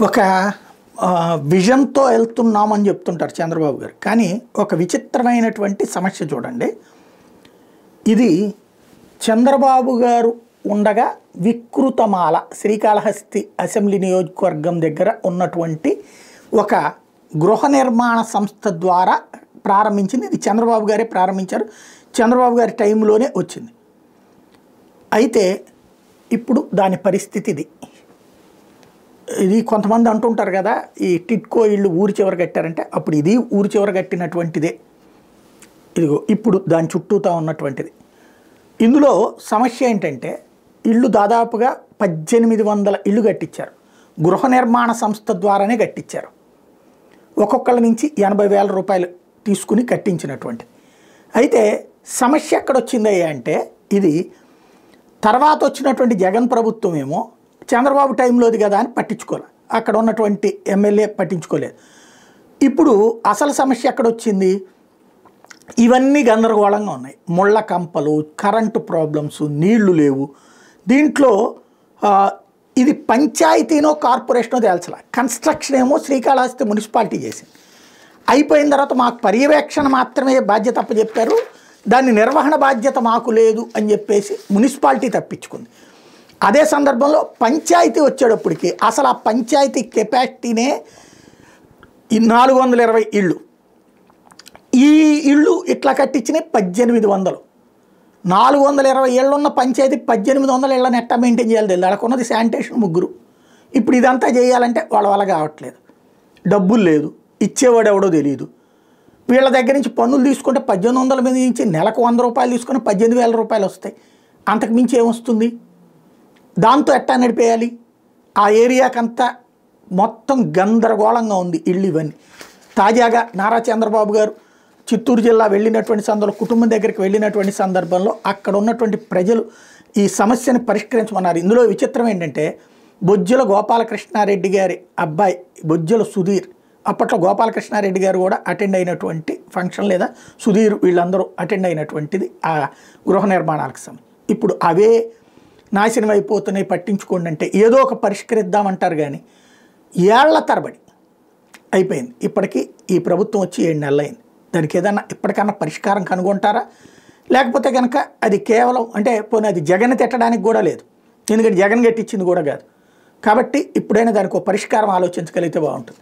ఒక విజన్తో వెళ్తున్నామని చెప్తుంటారు చంద్రబాబు గారు. కానీ ఒక విచిత్రమైనటువంటి సమస్య చూడండి. ఇది చంద్రబాబు గారు ఉండగా వికృతమాల శ్రీకాళహస్తి అసెంబ్లీ నియోజకవర్గం దగ్గర ఉన్నటువంటి ఒక గృహ నిర్మాణ సంస్థ ద్వారా ప్రారంభించింది. ఇది చంద్రబాబు గారే ప్రారంభించారు. చంద్రబాబు గారి టైంలోనే వచ్చింది. అయితే ఇప్పుడు దాని పరిస్థితి ఇది కొంతమంది అంటుంటారు కదా, ఈ టిట్కో ఇళ్ళు ఊరి చివర కట్టారంటే అప్పుడు ఇది ఊరి చివర కట్టినటువంటిదే. ఇదిగో ఇప్పుడు దాని చుట్టూతా ఉన్నటువంటిది. ఇందులో సమస్య ఏంటంటే ఇళ్ళు దాదాపుగా 1800 ఇళ్ళు కట్టించారు. గృహ నిర్మాణ సంస్థ ద్వారానే కట్టించారు. ఒక్కొక్కళ్ళ నుంచి 80,000 రూపాయలు తీసుకుని కట్టించినటువంటిది. అయితే సమస్య ఎక్కడొచ్చిందయ్యా అంటే ఇది తర్వాత వచ్చినటువంటి జగన్ ప్రభుత్వం ఏమో చంద్రబాబు టైంలోది కదా అని పట్టించుకోలేదు. అక్కడ ఉన్నటువంటి ఎమ్మెల్యే పట్టించుకోలేదు. ఇప్పుడు అసలు సమస్య ఎక్కడొచ్చింది? ఇవన్నీ గందరగోళంగా ఉన్నాయి. ముళ్ళ కంపలు, కరెంటు ప్రాబ్లమ్స్, నీళ్లు లేవు. దీంట్లో ఇది పంచాయతీనో కార్పొరేషనో తేల్చలే. కన్స్ట్రక్షన్ ఏమో శ్రీకాళహస్తి మున్సిపాలిటీ చేసింది. అయిపోయిన తర్వాత మాకు పర్యవేక్షణ మాత్రమే బాధ్యత అప్పచెప్పారు, దాని నిర్వహణ బాధ్యత మాకు లేదు అని చెప్పేసి మున్సిపాలిటీ తప్పించుకుంది. అదే సందర్భంలో పంచాయతీ వచ్చేటప్పటికి అసలు ఆ పంచాయతీ కెపాసిటీనే 420 ఇళ్ళు. ఈ ఇళ్ళు ఇట్లా కట్టించినవి 1800. 420 ఏళ్ళు ఉన్న పంచాయతీ 1800 ఇళ్ళని ఎట్టా మెయింటైన్ చేయాలి తెలియదు. వాళ్ళకున్నది శానిటేషన్ 3. ఇప్పుడు ఇదంతా చేయాలంటే వాళ్ళ వల్ల కావట్లేదు. డబ్బులు లేదు, ఇచ్చేవాడు ఎవడో తెలియదు. వీళ్ళ దగ్గర నుంచి పన్నులు తీసుకుంటే 1800 మీద నుంచి నెలకు 100 రూపాయలు తీసుకుని 18,000 రూపాయలు వస్తాయి. అంతకు మించి ఏమొస్తుంది? దాంతో ఎట్టా నడిపేయాలి? ఆ ఏరియాకంతా మొత్తం గందరగోళంగా ఉంది ఇళ్ళు ఇవన్నీ. తాజాగా నారా చంద్రబాబు గారు చిత్తూరు జిల్లా వెళ్ళినటువంటి సందర్భంలో, కుటుంబం దగ్గరికి వెళ్ళినటువంటి సందర్భంలో అక్కడ ఉన్నటువంటి ప్రజలు ఈ సమస్యను పరిష్కరించమన్నారు. ఇందులో విచిత్రం ఏంటంటే బొజ్జల గోపాలకృష్ణారెడ్డి గారి అబ్బాయి బొజ్జల సుధీర్, అప్పట్లో గోపాలకృష్ణారెడ్డి గారు కూడా అటెండ్ అయినటువంటి ఫంక్షన్, లేదా సుధీర్ వీళ్ళందరూ అటెండ్ అయినటువంటిది ఆ గృహ నిర్మాణాలకు సంబంధించి. ఇప్పుడు అవే నాశనం అయిపోతున్నాయి, పట్టించుకోండి అంటే ఏదో ఒక పరిష్కరిద్దామంటారు. కానీ ఏళ్ల తరబడి అయిపోయింది. ఇప్పటికీ ఈ ప్రభుత్వం వచ్చి 7 నెలలు అయింది. దానికి ఏదన్నా ఇప్పటికన్నా పరిష్కారం కనుగొంటారా? లేకపోతే కనుక అది కేవలం అంటే పోనీ అది జగన్ తిట్టడానికి కూడా లేదు, ఎందుకంటే జగన్ గట్టించింది కూడా కాదు. కాబట్టి ఇప్పుడైనా దానికి ఒక పరిష్కారం ఆలోచించగలిగితే బాగుంటుంది.